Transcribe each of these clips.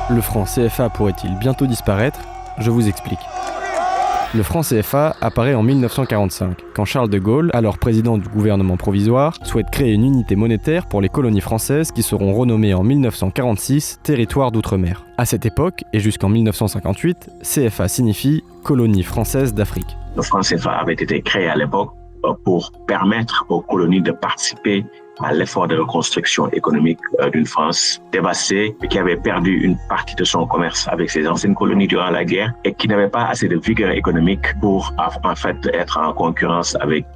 Le franc CFA pourrait-il bientôt disparaître ? Je vous explique. Le franc CFA apparaît en 1945, quand Charles de Gaulle, alors président du gouvernement provisoire, souhaite créer une unité monétaire pour les colonies françaises qui seront renommées en 1946 territoires d'outre-mer. À cette époque, et jusqu'en 1958, CFA signifie Colonie française d'Afrique. Le franc CFA avait été créé à l'époque pour permettre aux colonies de participer à l'effort de reconstruction économique d'une France dévastée et qui avait perdu une partie de son commerce avec ses anciennes colonies durant la guerre et qui n'avait pas assez de vigueur économique pour en fait être en concurrence avec,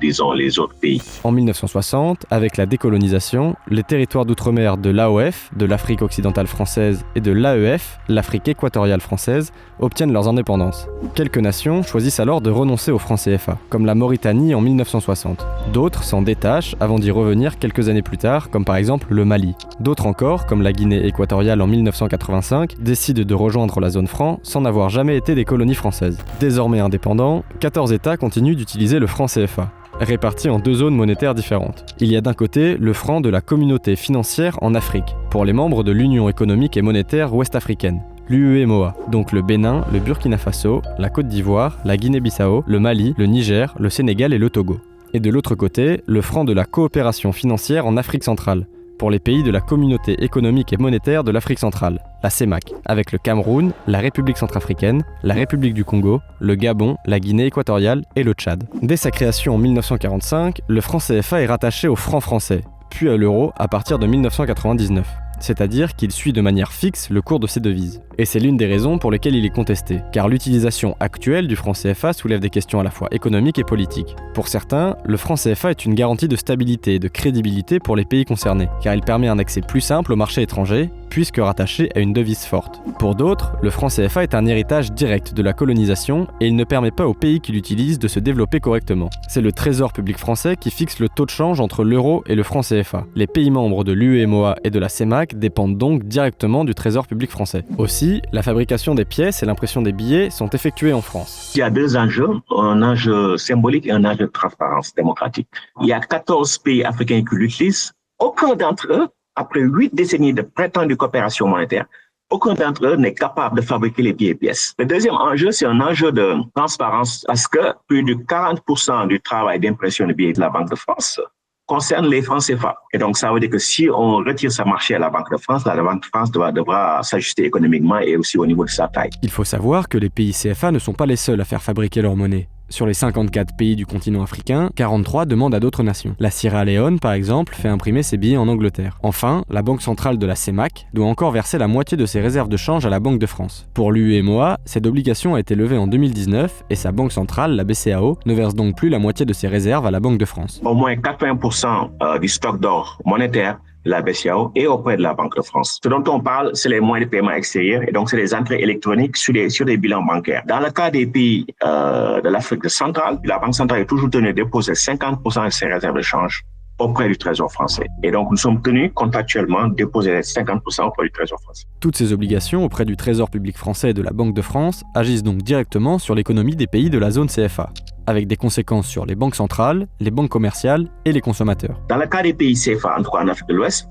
les autres pays. En 1960, avec la décolonisation, les territoires d'outre-mer de l'AOF, de l'Afrique occidentale française, et de l'AEF, l'Afrique équatoriale française, obtiennent leurs indépendances. Quelques nations choisissent alors de renoncer au franc CFA, comme la Mauritanie en 1960. D'autres s'en détachent avant d'y revenir quelques années plus tard, comme par exemple le Mali. D'autres encore, comme la Guinée équatoriale en 1985, décident de rejoindre la zone franc sans n'avoir jamais été des colonies françaises. Désormais indépendants, 14 États continuent d'utiliser le franc CFA, répartis en deux zones monétaires différentes. Il y a d'un côté le franc de la communauté financière en Afrique, pour les membres de l'Union économique et monétaire ouest-africaine, l'UEMOA, donc le Bénin, le Burkina Faso, la Côte d'Ivoire, la Guinée-Bissau, le Mali, le Niger, le Sénégal et le Togo. Et de l'autre côté, le franc de la coopération financière en Afrique centrale, pour les pays de la communauté économique et monétaire de l'Afrique centrale, la CEMAC, avec le Cameroun, la République centrafricaine, la République du Congo, le Gabon, la Guinée équatoriale et le Tchad. Dès sa création en 1945, le franc CFA est rattaché au franc français, puis à l'euro à partir de 1999. C'est-à-dire qu'il suit de manière fixe le cours de ces devises. Et c'est l'une des raisons pour lesquelles il est contesté, car l'utilisation actuelle du franc CFA soulève des questions à la fois économiques et politiques. Pour certains, le franc CFA est une garantie de stabilité et de crédibilité pour les pays concernés, car il permet un accès plus simple au marché étranger, puisque rattaché à une devise forte. Pour d'autres, le franc CFA est un héritage direct de la colonisation et il ne permet pas aux pays qui l'utilisent de se développer correctement. C'est le Trésor public français qui fixe le taux de change entre l'euro et le franc CFA. Les pays membres de l'UEMOA et de la CEMAC dépendent donc directement du Trésor public français. Aussi, la fabrication des pièces et l'impression des billets sont effectuées en France. Il y a deux enjeux, un enjeu symbolique et un enjeu de transparence démocratique. Il y a 14 pays africains qui l'utilisent. Aucun d'entre eux, après 8 décennies de prétendue coopération monétaire, aucun d'entre eux n'est capable de fabriquer les billets et pièces. Le deuxième enjeu, c'est un enjeu de transparence parce que plus de 40% du travail d'impression de billets de la Banque de France concerne les francs CFA. Et donc, ça veut dire que si on retire sa marché à la Banque de France, la Banque de France devra s'ajuster économiquement et aussi au niveau de sa taille. Il faut savoir que les pays CFA ne sont pas les seuls à faire fabriquer leur monnaie. Sur les 54 pays du continent africain, 43 demandent à d'autres nations. La Sierra Leone, par exemple, fait imprimer ses billets en Angleterre. Enfin, la Banque centrale de la CEMAC doit encore verser la moitié de ses réserves de change à la Banque de France. Pour l'UEMOA, cette obligation a été levée en 2019 et sa banque centrale, la BCAO, ne verse donc plus la moitié de ses réserves à la Banque de France. Au moins 80% du stock d'or monétaire de la BCAO et auprès de la Banque de France. Ce dont on parle, c'est les moyens de paiement extérieurs et donc c'est les entrées électroniques sur des bilans bancaires. Dans le cas des pays de l'Afrique centrale, la Banque centrale est toujours tenue de déposer 50% de ses réserves de change auprès du Trésor français. Et donc, nous sommes tenus contractuellement de déposer 50% auprès du Trésor français. Toutes ces obligations auprès du Trésor public français et de la Banque de France agissent donc directement sur l'économie des pays de la zone CFA, avec des conséquences sur les banques centrales, les banques commerciales et les consommateurs. Dans le cas des pays CFA, en tout cas en Afrique de l'Ouest,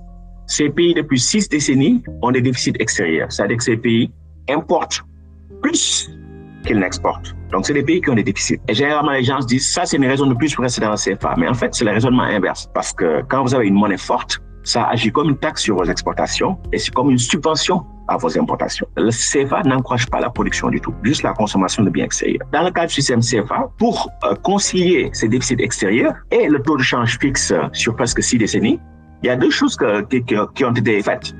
ces pays depuis 6 décennies ont des déficits extérieurs. C'est-à-dire que ces pays importent plus qu'ils n'exportent. Donc, c'est des pays qui ont des déficits. Et généralement, les gens se disent, ça, c'est une raison de plus pour rester dans le CFA. Mais en fait, c'est le raisonnement inverse. Parce que quand vous avez une monnaie forte, ça agit comme une taxe sur vos exportations et c'est comme une subvention à vos importations. Le CFA n'encourage pas la production du tout, juste la consommation de biens extérieurs. Dans le cas du système CFA, pour concilier ces déficits extérieurs et le taux de change fixe sur presque 6 décennies, il y a deux choses qui ont été faites.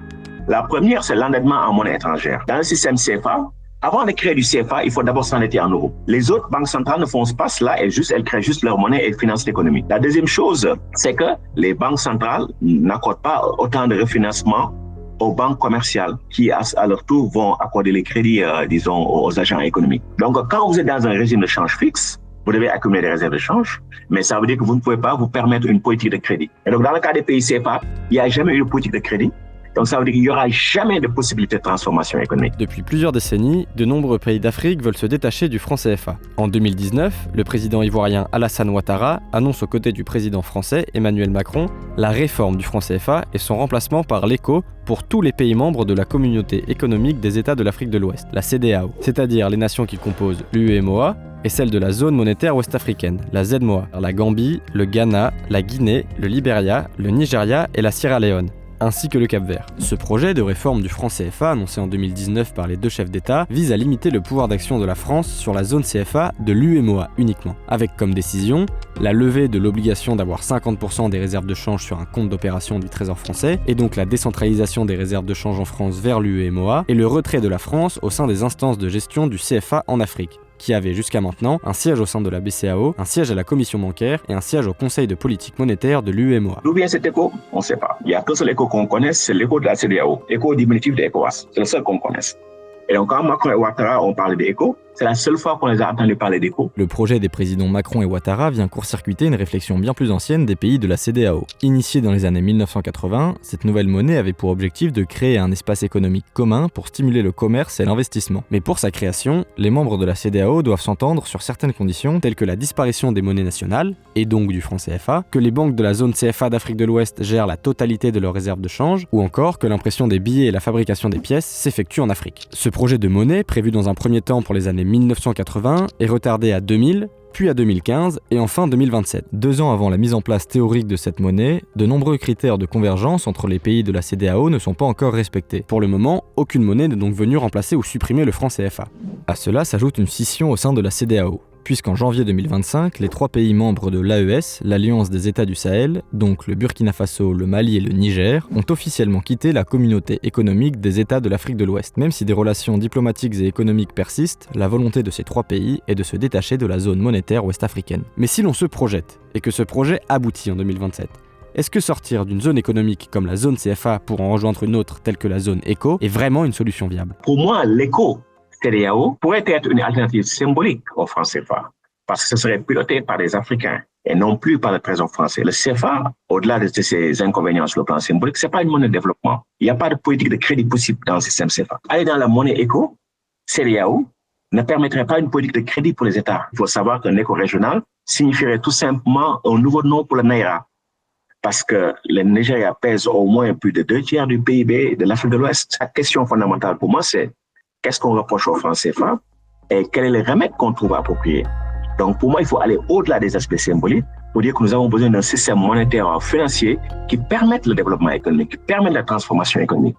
La première, c'est l'endettement en monnaie étrangère. Dans le système CFA, avant de créer du CFA, il faut d'abord s'endetter en euros. Les autres banques centrales ne font pas cela, elles créent juste leur monnaie et financent l'économie. La deuxième chose, c'est que les banques centrales n'accordent pas autant de refinancement aux banques commerciales qui, à leur tour, vont accorder les crédits, aux agents économiques. Donc, quand vous êtes dans un régime de change fixe, vous devez accumuler des réserves de change, mais ça veut dire que vous ne pouvez pas vous permettre une politique de crédit. Et donc, dans le cas des pays CFA, il n'y a jamais eu de politique de crédit. Donc ça veut dire qu'il n'y aura jamais de possibilité de transformation économique. Depuis plusieurs décennies, de nombreux pays d'Afrique veulent se détacher du franc CFA. En 2019, le président ivoirien Alassane Ouattara annonce aux côtés du président français Emmanuel Macron la réforme du franc CFA et son remplacement par l'ECO pour tous les pays membres de la Communauté économique des États de l'Afrique de l'Ouest, la CEDEAO, c'est-à-dire les nations qui composent l'UEMOA et celles de la zone monétaire ouest-africaine, la ZMOA, la Gambie, le Ghana, la Guinée, le Libéria, le Nigeria et la Sierra Leone, ainsi que le Cap-Vert. Ce projet de réforme du franc CFA, annoncé en 2019 par les deux chefs d'État, vise à limiter le pouvoir d'action de la France sur la zone CFA de l'UEMOA uniquement, avec comme décision la levée de l'obligation d'avoir 50% des réserves de change sur un compte d'opération du Trésor français, et donc la décentralisation des réserves de change en France vers l'UEMOA, et le retrait de la France au sein des instances de gestion du CFA en Afrique, qui avait jusqu'à maintenant un siège au sein de la BCEAO, un siège à la commission bancaire et un siège au conseil de politique monétaire de l'UEMOA. D'où vient cet écho? On ne sait pas. Il y a qu'un seul écho qu'on connaisse, c'est l'écho de la CEDEAO, écho diminutif de ECOWAS. C'est le seul qu'on connaisse. Et donc quand Macron et Ouattara ont parlé d'écho, c'est la seule fois qu'on les a entendus parler d'écho. Le projet des présidents Macron et Ouattara vient court-circuiter une réflexion bien plus ancienne des pays de la CEDEAO. Initiée dans les années 1980, cette nouvelle monnaie avait pour objectif de créer un espace économique commun pour stimuler le commerce et l'investissement. Mais pour sa création, les membres de la CEDEAO doivent s'entendre sur certaines conditions telles que la disparition des monnaies nationales, et donc du franc CFA, que les banques de la zone CFA d'Afrique de l'Ouest gèrent la totalité de leurs réserves de change, ou encore que l'impression des billets et la fabrication des pièces s'effectuent en Afrique. Ce projet de monnaie, prévu dans un premier temps pour les années 1980, est retardé à 2000, puis à 2015 et enfin 2027. 2 ans avant la mise en place théorique de cette monnaie, de nombreux critères de convergence entre les pays de la CEDEAO ne sont pas encore respectés. Pour le moment, aucune monnaie n'est donc venue remplacer ou supprimer le franc CFA. À cela s'ajoute une scission au sein de la CEDEAO, puisqu'en janvier 2025, les 3 pays membres de l'AES, l'Alliance des États du Sahel, donc le Burkina Faso, le Mali et le Niger, ont officiellement quitté la communauté économique des États de l'Afrique de l'Ouest. Même si des relations diplomatiques et économiques persistent, la volonté de ces 3 pays est de se détacher de la zone monétaire ouest-africaine. Mais si l'on se projette, et que ce projet aboutit en 2027, est-ce que sortir d'une zone économique comme la zone CFA pour en rejoindre une autre telle que la zone ECO est vraiment une solution viable? Pour moi, l'ECO CEDEAO pourrait être une alternative symbolique au franc CFA, parce que ce serait piloté par des Africains et non plus par le Trésor français. Le CFA, au-delà de ses inconvénients sur le plan symbolique, c'est pas une monnaie de développement. Il n'y a pas de politique de crédit possible dans le système CFA. Aller dans la monnaie ECO, CEDEAO, ne permettrait pas une politique de crédit pour les États. Il faut savoir qu'un ECO régional signifierait tout simplement un nouveau nom pour le Naira, parce que le Nigeria pèse au moins plus de 2/3 du PIB de l'Afrique de l'Ouest. La question fondamentale pour moi, c'est qu'est-ce qu'on reproche au franc CFA et quel est le remède qu'on trouve approprié. Donc pour moi, il faut aller au-delà des aspects symboliques pour dire que nous avons besoin d'un système monétaire financier qui permette le développement économique, qui permette la transformation économique.